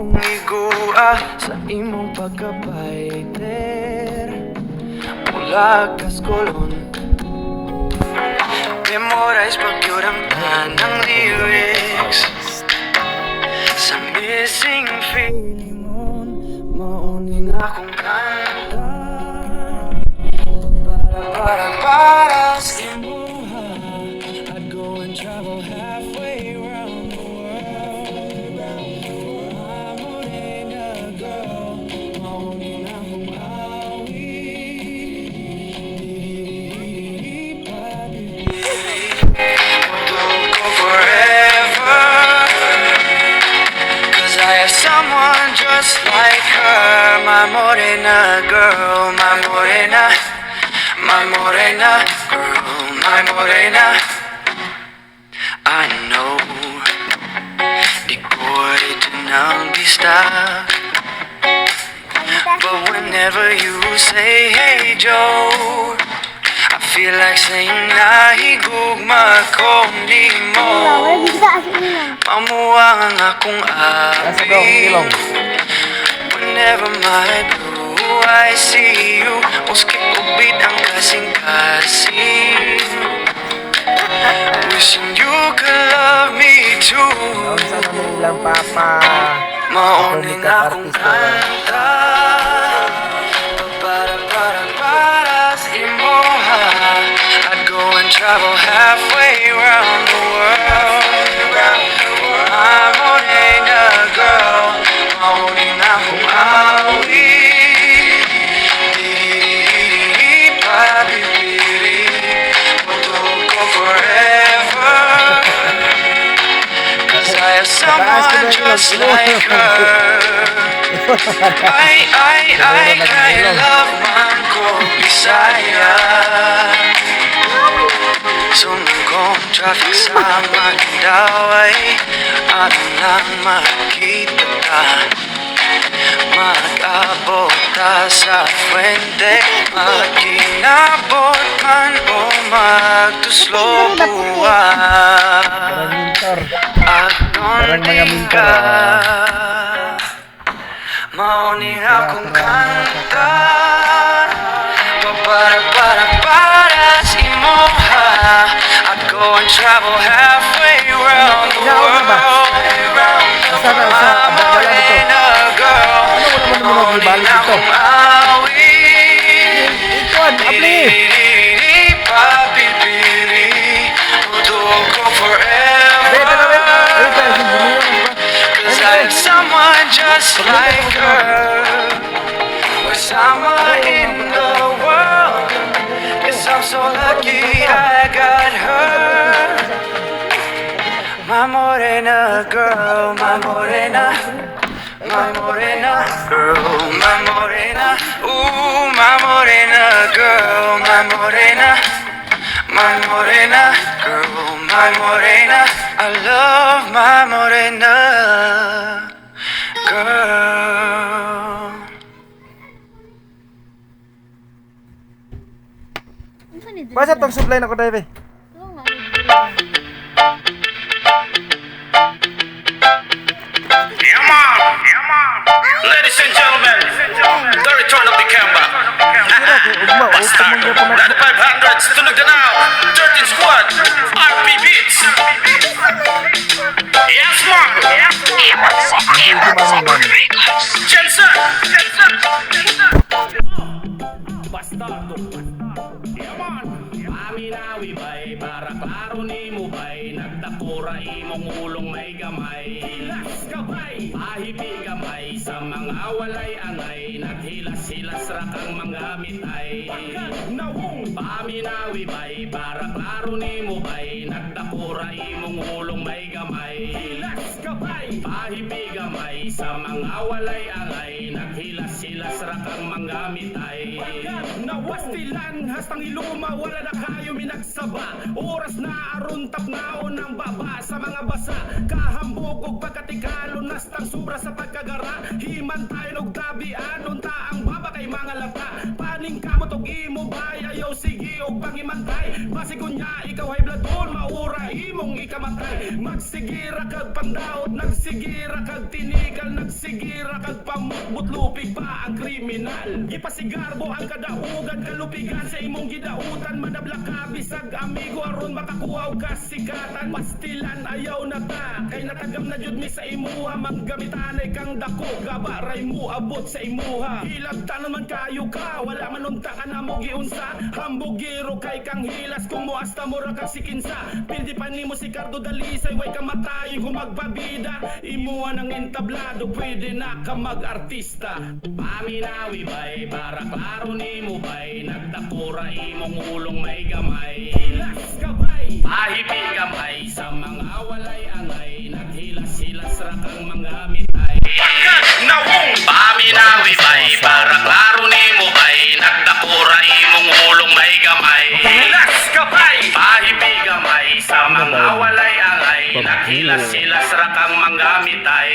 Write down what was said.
akong igua sa imong pagkapaiter. Mula kaskolon, memorize pag-yun ang tanang lyrics. Sa missing feeling mo, mauning akong kanta. Para sa imuha, I'd go and travel halfway around the world. I'm holding a girl, mauning akong awi. Don't go forever, 'cause I have someone just like her. My morena girl, my morena girl, my morena. I know di ko ito nang bista, but whenever you say hey Joe, I feel like saying nahigugma ko ni mo. Mamuwang ang akong abi. Whenever my blue eyes see you, muski ubit ang kasing-kasing. Wishing you could love me too. Maunin akong kanta, para sa imoha. I'd go and travel halfway around the world. I'm holding a girl, maunin akong awi. Don't go forever, 'cause I have someone just like her. I love man ko Bisaya. Sumugong traffic sa Mandaway, ano lang makita ka. Mag-abot ta sa Fuente, mag-inabot man o magtuslo buwan. At nonding ka, mauning akong kanta, para sa imoha. I'd go and travel halfway around the world. I'm morena girl, mauning akong awi. Don't go forever, 'cause I have someone just like her. We're summer in the world. Yes, I'm so lucky I got her. My morena girl, my morena girl, my morena. Ooh, my morena girl, my morena girl, my morena. I love my morena girl. Basta tong supply na ko dai. Yeah, man. Ladies and gentlemen, the return of the Kamba. Bastard, 9500s, tunog na now. 13 squad, RP Beats. Yes, man. Jensen. Bastardo. Yeah, man. Paminawi bay, para klaro ni mo bay, nagtakura imong ulong may gamay. Hilas ka bay, ahipi gamay, sa mga walay angay, naghilas-hilas ra kang mga mitay. Nawong paminawi bay, para klaro ni mo bay, nagtakura imong ulong may gamay. Hilas ka bay, ahipi gamay, sa mga walay angay, naghilas-hilas ra kang mga mitay. Nawastilan, hastang iluma, wala na kayo minagsaba. Oras na aruntap naon ang baba sa mga basa. Kahambog og pagkatikalo, nastang sobra sa pagkagara. Himan tayo og tabian, unta ang baba kay mga lata. Paning kamot og imo bay, ayaw sige og pangimantay. Basig kunya ikaw ay bladon, maura imo imong ikamatay. Magsigira kag pandaot, nagsigira kag tinigal, nagsigira kag pamutbutlupig pa ang kriminal. Gipasigarbo ang kadaugan, kalupigan sa imong gidautan, madabla ka bisag amigo aron makakuha og kasikatan. Pastilan ayaw na ta, kay natagam na jud mi sa imuha, manggamitanay kang dako, gabaray mo abot sa imuha. Hilabtanon man kayo ka, wala man unta ka na mo giunsa, hambugiro kay kang hilas, kung moasta mo ra kag sikinsa. Pildi pa nimo si Cardo Dalisay, way ka matayo kung magbabida, imuha ng entablado, pwede na ka mag-artista. Paminawi bay, para klaro nimo bay, nagtakura imong ulong may gamay. Hilas ka bay, pahipi gamay, sa mga walay angay, naghilas-hilas ra kang mga mitay. Pagkat nawong Paminawi bay, para klaro nimo bay, nagtakura imong ulong may gamay. Hilas ka bay, Pahipi gamay, sa mga walay angay, naghilas-hilas ra kang mga mitay.